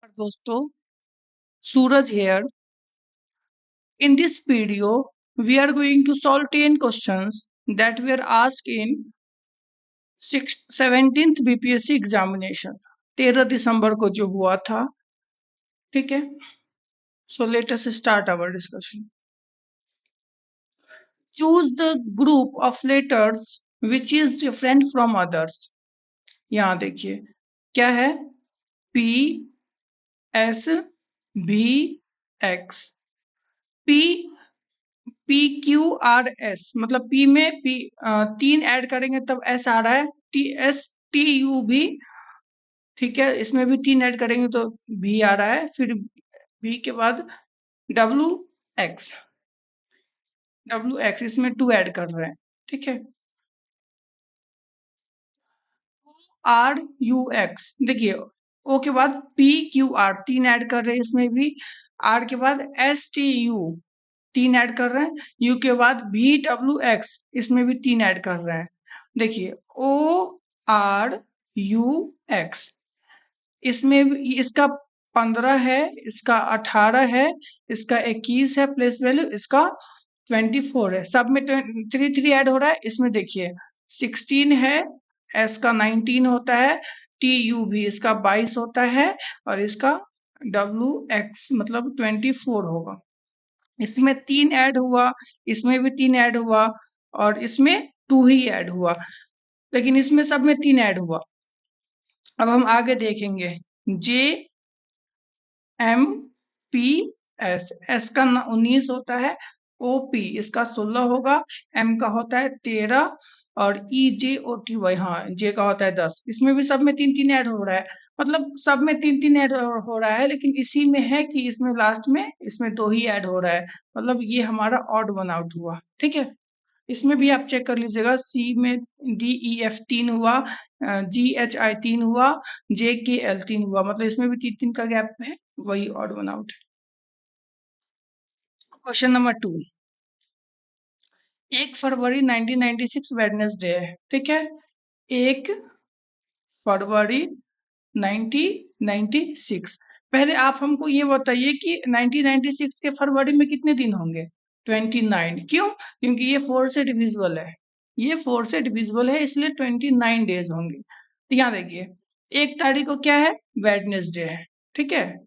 दोस्तों, सूरज here. In this video, we are going to solve 10 questions that were asked in 17th BPSC examination. 13 दिसंबर को जो हुआ था, ठीक है? So let us start our discussion. Choose the group of letters which is different from others. यहाँ देखिए, क्या है? P, S, V, X. P PQRS मतलब P में P 3 ऐड करेंगे तब S आ रहा है, TSTU भी, ठीक है, इसमें भी 3 ऐड करेंगे तो V आ रहा है, फिर V के बाद WX इसमें 2 ऐड कर रहे हैं, ठीक है। RUX देखिए, O के बाद PQR 3 ऐड कर रहे हैं, इसमें भी R के बाद STU 3 ऐड कर रहे हैं, U के बाद VWX इसमें भी 3 ऐड कर रहे हैं। देखिए ORUX इसमें इसका 15 है, इसका 18 है, इसका 21 है प्लेस वैल्यू, इसका 24 है, सब में 3 ऐड हो रहा है। इसमें देखिए 16 है, S का 19 होता है, TU भी इसका 22 होता है और इसका WX मतलब 24 होगा। इसमें 3 ऐड हुआ, इसमें भी 3 ऐड हुआ और इसमें 2 ही ऐड हुआ, लेकिन इसमें सब में 3 ऐड हुआ। अब हम आगे देखेंगे JMPS, S का 19 होता है, OP इसका 16 होगा, M का होता है 13 और EJOTY हाँ J का होता है 10। इसमें भी सब में 3 ऐड हो रहा है, मतलब सब में 3 ऐड हो रहा है, लेकिन इसी में है कि इसमें लास्ट में इसमें 2 ही ऐड हो रहा है, मतलब ये हमारा ऑड वन आउट हुआ, ठीक है। इसमें भी आप चेक कर लीजिएगा, C में DEF 3 हुआ, GHI 3 हुआ, JKL 3 हुआ, मतलब इसमें भी 3 का गैप है, वही ऑड वन आउट है। क्वेश्चन नंबर 2, 1 फरवरी 1996 वेडनेसडे है, ठीक है। 1 फरवरी 1996, पहले आप हमको ये बताइए कि 1996 के फरवरी में कितने दिन होंगे? 29। क्यों? क्योंकि ये 4 से डिविजिबल है, ये 4 से डिविजिबल है, इसलिए 29 डेज होंगे। तो यहाँ देखिए 1 तारीख को क्या है? वेडनेसडे है, ठीक है।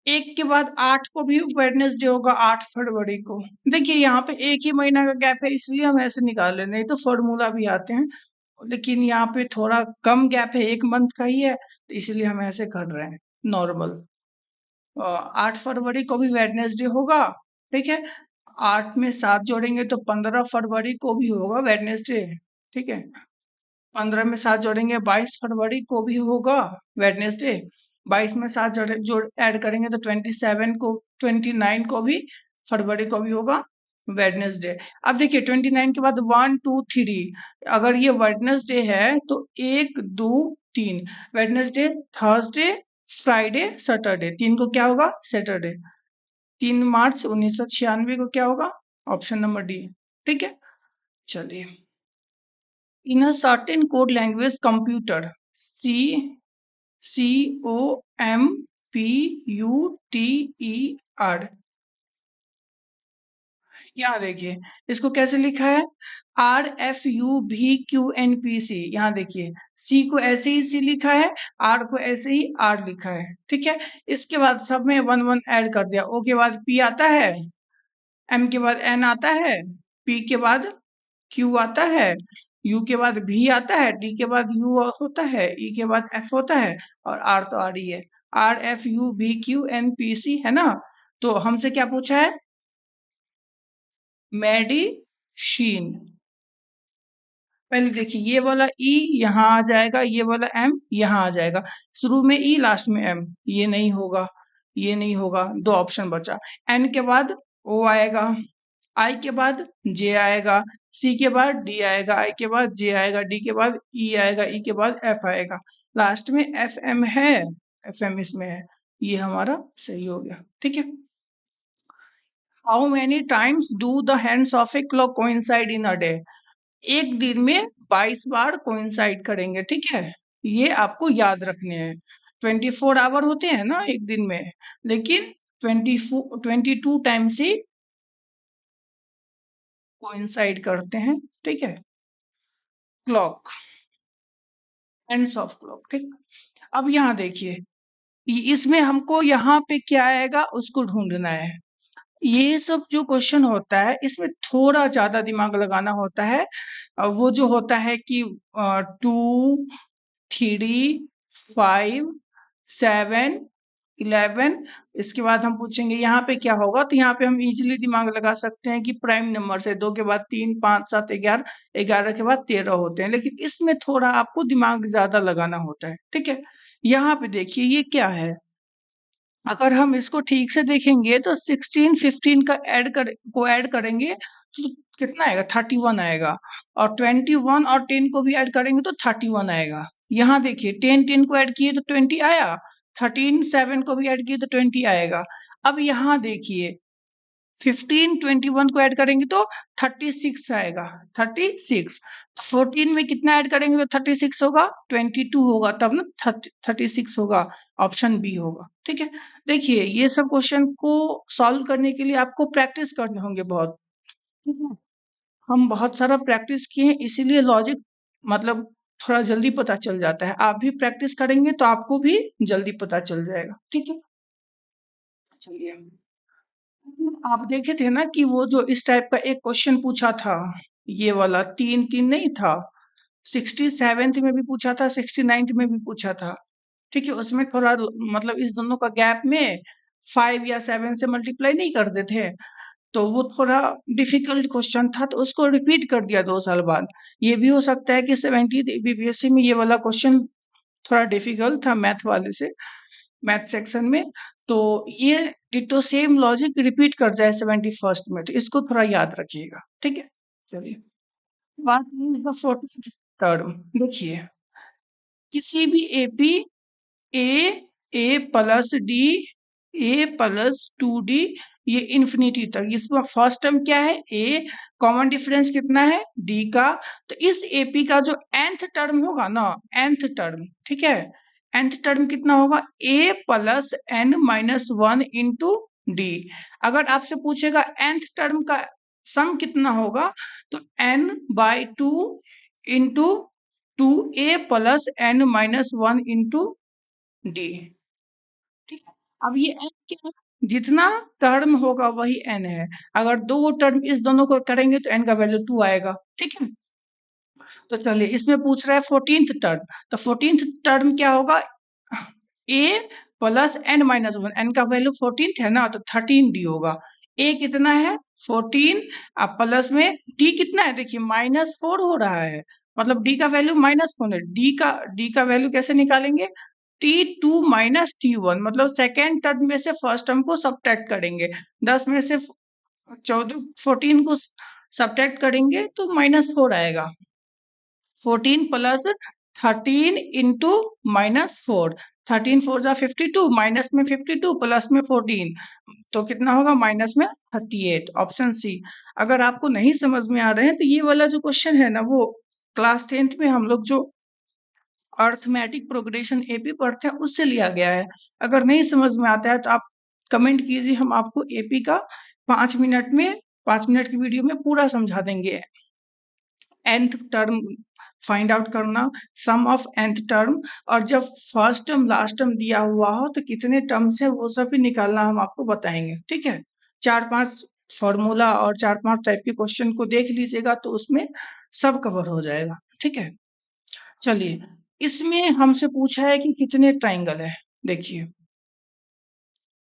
1 के बाद 8 को भी वेडनेसडे होगा, 8 फरवरी को। देखिए यहाँ पे 1 ही महीना का गैप है, इसलिए हम ऐसे निकाल लें, नहीं तो फॉर्मूला भी आते हैं, लेकिन यहाँ पे थोड़ा कम गैप है, 1 मंथ का ही है, तो इसलिए हम ऐसे कर रहे हैं नॉर्मल। 8 फरवरी को भी वेडनेसडे होगा, ठीक है। 8 में 7 जोड़ेंगे तो 15 फरवरी को भी होगा वेडनेसडे, ठीक है। 15 में 7 जोड़ेंगे 22 फरवरी को भी होगा वेडनेसडे, 22 में 7 जोड़ ऐड करेंगे तो 27 को 29 को भी फरवरी को भी होगा वेडनेसडे। अब देखिए 29 के बाद 1 2 3, अगर ये वेडनेसडे है तो 1 2 3, वेडनेसडे थर्सडे फ्राइडे सैटरडे, 3 को क्या होगा? सैटरडे। 3 मार्च 1996 को क्या होगा? ऑप्शन नंबर डी, ठीक है। चलिए, in a certain code language computer COMPUTER, यहाँ देखिए इसको कैसे लिखा है? RFUVQNPC। यहाँ देखिए C को ऐसे ही C लिखा है, R को ऐसे ही R लिखा है, ठीक है। इसके बाद सब में 1 1 ऐड कर दिया। O के बाद P आता है, M के बाद N आता है, P के बाद Q आता है, U के बाद V आता है, D के बाद U होता है, E के बाद F होता है और R तो R ही है। RFUVQNPC है ना। तो हमसे क्या पूछा है? मेडिसिन। पहले देखिए ये वाला E यहाँ आ जाएगा, ये वाला M यहाँ आ जाएगा, शुरू में E लास्ट में M, ये नहीं होगा, ये नहीं होगा, 2 ऑप्शन बचा। N के बाद O आएगा, I के बाद J आएगा, C के बाद D आएगा, I के बाद J आएगा, D के बाद E आएगा, E के बाद F आएगा, लास्ट में FM है, FM इसमें है, ये हमारा सही हो गया, ठीक है। How many times do the hands of a clock coincide in a day? एक दिन में 22 बार कोइंसाइड करेंगे, ठीक है, ये आपको याद रखने हैं। 24 आवर होते हैं ना एक दिन में, लेकिन 22 टाइम से कोइंसाइड करते हैं, ठीक है। क्लॉक, एंड्स ऑफ क्लॉक, ठीक। अब यहाँ देखिए, इसमें हमको यहाँ पे क्या आएगा उसको ढूंढना है। ये सब जो क्वेश्चन होता है इसमें थोड़ा ज्यादा दिमाग लगाना होता है। वो जो होता है कि 2, 3, 5, 7, 11, इसके बाद हम पूछेंगे यहाँ पे क्या होगा, तो यहाँ पे हम इजीली दिमाग लगा सकते हैं कि प्राइम नंबर से 2 के बाद 3, 5, 7, 11, 11 के बाद 13 होते हैं, लेकिन इसमें थोड़ा आपको दिमाग ज्यादा लगाना होता है, ठीक है। यहाँ पे देखिए ये क्या है, अगर हम इसको ठीक से देखेंगे तो 16, 15 को ऐड करेंगे तो कितना आएगा, 31 आएगा। और 21 और 10 को भी ऐड करेंगे तो 31 आएगा। यहाँ देखिए 10 को ऐड किए तो 20 आया, 13 7 को भी ऐड किए तो 20 आएगा। अब यहाँ देखिए 15 21 को ऐड करेंगे तो 36 आएगा, 36। 14 में कितना ऐड करेंगे तो 36 होगा, 22 होगा तब ना 36 होगा, ऑप्शन बी होगा, ठीक है। देखिए ये सब क्वेश्चन को सॉल्व करने के लिए आपको प्रैक्टिस करने होंगे बहुत, ठीक है। हम बहुत सारा प्रैक्टिस किए हैं, इसीलिए लॉजिक मतलब थोड़ा जल्दी पता चल जाता है। आप भी प्रैक्टिस करेंगे तो आपको भी जल्दी पता चल जाएगा, ठीक है। चलिए, आप देखे थे ना कि वो जो इस टाइप का एक क्वेश्चन पूछा था, ये वाला 3 3 नहीं था, 67th में भी पूछा था, 69th में भी पूछा था, ठीक है। उसमें थोड़ा मतलब इस दोनों का गैप में 5 या 7 से मल्टीप्लाई नहीं करते थे, तो वो थोड़ा डिफिकल्ट क्वेश्चन था, तो उसको रिपीट कर दिया 2 साल बाद। ये भी हो सकता है कि 70th बीपीएससी में ये वाला क्वेश्चन थोड़ा डिफिकल्ट था मैथ वाले से, मैथ सेक्शन में, तो ये डिटो सेम लॉजिक रिपीट कर जाए 71st में, तो इसको थोड़ा याद रखिएगा, ठीक है। चलिए, what is the 14th term, देखिए किसी भी एपी ए प्लस डी, ए प्लस 2d, ये इंफिनिटी तक, इसमें फर्स्ट टर्म क्या है ए, कॉमन डिफरेंस कितना है डी का, तो इस एपी का जो nth टर्म होगा ना, nth टर्म, ठीक है, nth टर्म कितना होगा A plus N minus 1 into D. अगर आपसे पूछेगा nth टर्म का सम कितना होगा, तो n/2 into 2a plus N minus 1 into d, ठीक है। अब ये n क्या है, जितना टर्म होगा वही n है। अगर दो टर्म इस दोनों को करेंगे तो n का वैल्यू 2 आएगा, ठीक है। तो चलिए, इसमें पूछ रहा है 14th टर्म, तो 14th टर्म क्या होगा a plus N minus 1, n का वैल्यू 14th है ना, तो 13d होगा। a कितना है 14, अब प्लस में d कितना है, देखिए -4 हो रहा है, मतलब d का वैल्यू -4 है। d का वैल्यू कैसे निकालेंगे, T2 माइनस T1, मतलब सेकेंड टर्म में से फर्स्ट टर्म को सब्ट्रैक्ट करेंगे, 10 में से 14 को सब्ट्रैक्ट करेंगे तो -4 आएगा। 14 प्लस 13 इंटू -4, 13 4 जा 52, माइनस में 52 प्लस में 14, तो कितना होगा माइनस में 38, ऑप्शन सी। अगर आपको नहीं समझ में आ रहे हैं तो ये वाला जो क्वेश्चन है ना, वो क्लास 10th में हम लोग जो अर्थमेटिक प्रोग्रेशन एपी पढ़ते हैं उससे लिया गया है। अगर नहीं समझ में आता है तो आप कमेंट कीजिए, हम आपको एपी का 5 मिनट की वीडियो में पूरा समझा देंगे। nth टर्म फाइंड आउट करना, सम ऑफ nth टर्म, और जब फर्स्ट टर्म लास्ट टर्म दिया हुआ हो तो कितने टर्म्स है वो सब भी निकालना हम आपको बताएंगे, ठीक है। 4-5 फॉर्मूला और 4-5 टाइप के क्वेश्चन को देख लीजिएगा तो उसमें सब कवर हो जाएगा, ठीक है। चलिए, इसमें हमसे पूछा है कि कितने ट्राइंगल है, देखिए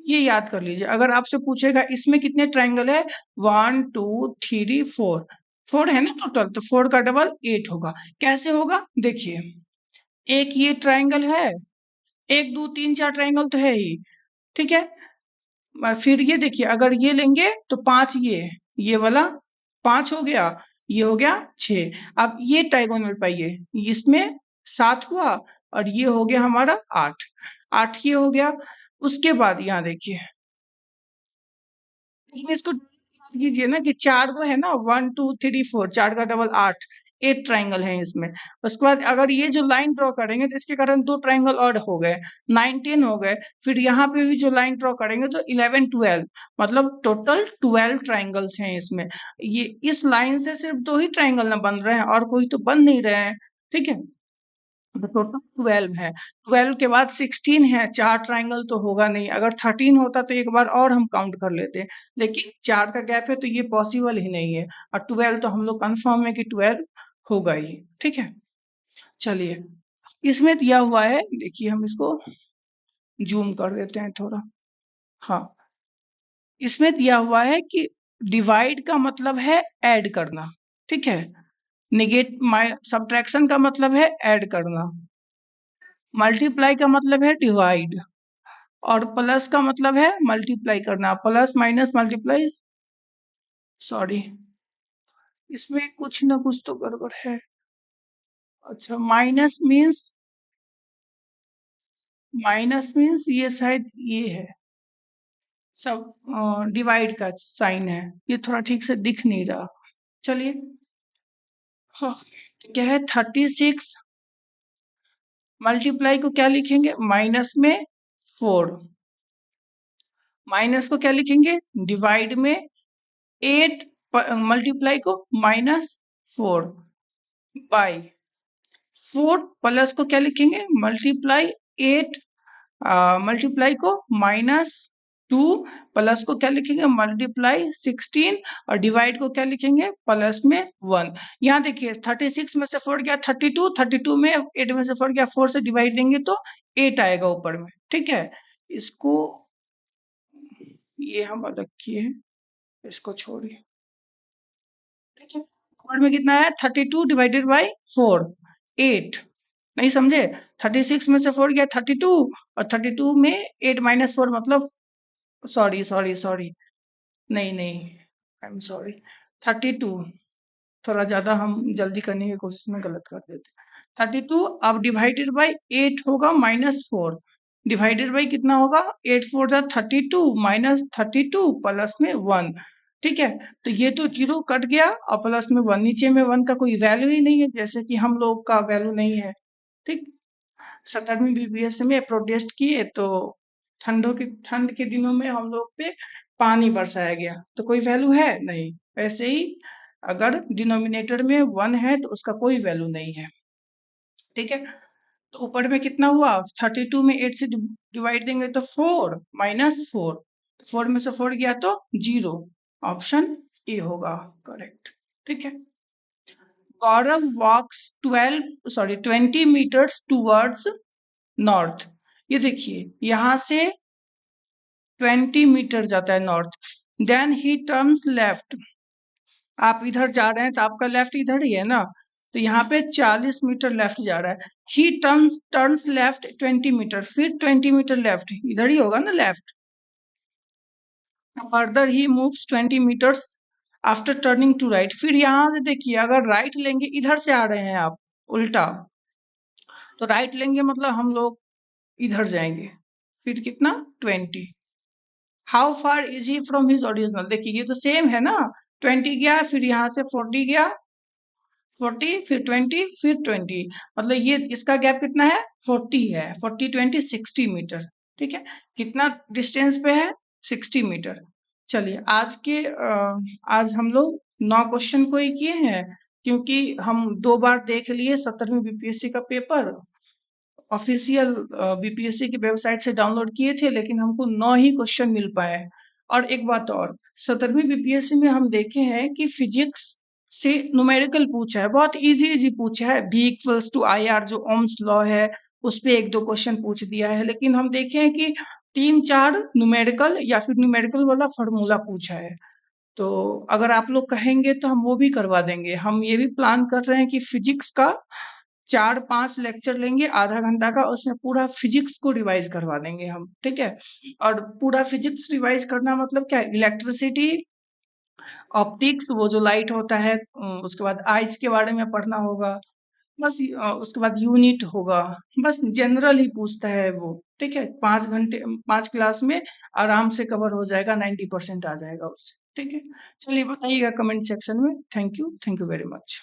ये याद कर लीजिए। अगर आपसे पूछेगा इसमें कितने ट्राइंगल है, 1 2 3 4, 4 है ना टोटल, तो 4 का डबल 8 होगा। कैसे होगा, देखिए एक ये ट्राइंगल है, 1 2 3 4 ट्राइंगल तो है ही, ठीक है। फिर ये देखिए, अगर ये लेंगे तो 5, ये वाला 5 हो गया, ये हो गया 6। अब ये ट्राइगोनल पाइए, इसमें 7 हुआ और ये हो गया हमारा 8, 8 ये हो गया। उसके बाद यहाँ देखिए, इसको कीजिए ना कि 4 को है ना 1 2 3 4, 4 का डबल 8, 8 ट्राइंगल हैं इसमें। उसके बाद अगर ये जो लाइन ड्रॉ करेंगे तो इसके कारण 2 ट्राइंगल और हो गए, 9 10 हो गए। फिर यहाँ पे भी जो लाइन ड्रॉ करेंगे तो 11 12, मतलब टोटल 12 ट्राइंगल्स हैं इसमें। ये इस लाइन से सिर्फ 2 ही ट्राइंगल ना बन रहे हैं और कोई तो बन नहीं रहे हैं, ठीक है। तो टोटल 12 है। 12 के बाद 16 है, 4 ट्राइंगल तो होगा नहीं। अगर 13 होता तो एक बार और हम काउंट कर लेते, लेकिन 4 का गैप है तो ये पॉसिबल ही नहीं है। और 12 तो हम लोग कंफर्म है कि 12 होगा ही, ठीक है। चलिए, इसमें दिया हुआ है, देखिए हम इसको जूम कर देते हैं थोड़ा। हाँ, इसमें दिया हुआ है कि डिवाइड का मतलब है ऐड करना, ठीक है। निगेट सब्ट्रैक्शन का मतलब है ऐड करना। मल्टीप्लाई का मतलब है डिवाइड, और प्लस का मतलब है मल्टीप्लाई करना। प्लस माइनस मल्टीप्लाई, सॉरी इसमें कुछ ना कुछ तो गड़बड़ है। अच्छा, माइनस मीन्स ये शायद ये है, सब डिवाइड का साइन है, ये थोड़ा ठीक से दिख नहीं रहा। चलिए, हाँ, तो क्या है 36 मल्टीप्लाई को क्या लिखेंगे, माइनस में 4, माइनस को क्या लिखेंगे डिवाइड में 8, मल्टीप्लाई को -4 बाई 4, प्लस को क्या लिखेंगे मल्टीप्लाई 8, मल्टीप्लाई को -2, प्लस को क्या लिखेंगे मल्टीप्लाई 16, और डिवाइड को क्या लिखेंगे प्लस में 1। यहाँ देखिए 36 में से 4 गया 32, 32 में 8 में से 4 गया 4 से डिवाइड देंगे तो 8 आएगा ऊपर में, ठीक है। इसको ये हम अलग किए, इसको छोड़िए, ठीक है। ऊपर में कितना है 32 डिवाइडेड बाई 4, 8। नहीं समझे, 36 में से 4 गया 32, और 32 में 8 माइनस 4 मतलब, सॉरी सॉरी सॉरी, नहीं नहीं, आई एम सॉरी, 32, थोड़ा ज्यादा हम जल्दी करने की कोशिश में गलत कर देते। 32 अब डिवाइडेड बाई 8 होगा -4, डिवाइडेड बाई कितना होगा 8 4 जा 32 -32 प्लस में 1, ठीक है। तो ये तो 0 कट गया और प्लस में 1, नीचे में 1 का कोई वैल्यू ही नहीं है, जैसे कि हम लोग का वैल्यू नहीं है, ठीक। 17वीं बीपीएससी में प्रोटेस्ट किए तो ठंड के दिनों में हम लोग पे पानी बरसाया गया, तो कोई वैल्यू है नहीं। वैसे ही अगर डिनोमिनेटर में 1 है तो उसका कोई वैल्यू नहीं है, ठीक है। तो ऊपर में कितना हुआ 32 में 8 से डिवाइड देंगे तो 4 -4, 4 में से 4 गया तो 0, ऑप्शन ए होगा करेक्ट, ठीक है। Gaurav walks 20 meters towards north. ये देखिए यहाँ से 20 मीटर जाता है north, then he turns left. आप इधर जा रहे हैं तो आपका लेफ्ट इधर ही है ना, तो यहाँ पे 40 मीटर लेफ्ट जा रहा है। ही टर्न्स लेफ्ट 20 मीटर, फिर 20 मीटर लेफ्ट, इधर ही होगा ना left. Further he moves 20 meters after turning to right. फिर यहाँ से देखिए अगर राइट लेंगे, इधर से आ रहे हैं आप उल्टा, तो राइट लेंगे मतलब हम लोग इधर जाएंगे, फिर कितना 20। How far is he from his original, देखिए ये तो सेम है ना, 20 गया फिर यहाँ से 40 गया, 40 फिर 20 फिर 20, मतलब ये इसका गैप कितना है 40 है, 40 20 60 मीटर, ठीक है। कितना डिस्टेंस पे है 60 मीटर। चलिए आज हम लोग 9 क्वेश्चन को ही किए हैं, क्योंकि हम 2 बार देख लिए 17वीं बीपीएससी का पेपर, ऑफिशियल बीपीएससी की वेबसाइट से डाउनलोड किए थे, लेकिन हमको 9 ही क्वेश्चन मिल पाए। और एक बात और, 17वीं बीपीएससी में हम देखे हैं कि फिजिक्स से न्यूमेरिकल पूछा है, बहुत इजी पूछा है। V इक्वल्स टू IR जो ओम्स लॉ है उस पे 1-2 क्वेश्चन पूछ दिया है, लेकिन हम देखे हैं कि 3-4 न्यूमेरिकल या फिर न्यूमेरिकल वाला फॉर्मूला पूछा है। तो अगर आप लोग कहेंगे तो हम वो भी करवा देंगे। हम ये भी प्लान कर रहे हैं कि फिजिक्स का 4-5 लेक्चर लेंगे आधा घंटा का, उसमें पूरा फिजिक्स को रिवाइज करवा देंगे हम, ठीक है। और पूरा फिजिक्स रिवाइज करना मतलब क्या, इलेक्ट्रिसिटी, ऑप्टिक्स, वो जो लाइट होता है, उसके बाद आइज के बारे में पढ़ना होगा, बस उसके बाद यूनिट होगा, बस जनरल ही पूछता है वो, ठीक है। 5 घंटे 5 क्लास में आराम से कवर हो जाएगा, 90% आ जाएगा उससे, ठीक है। चलिए बताइएगा कमेंट सेक्शन में। Thank you very much.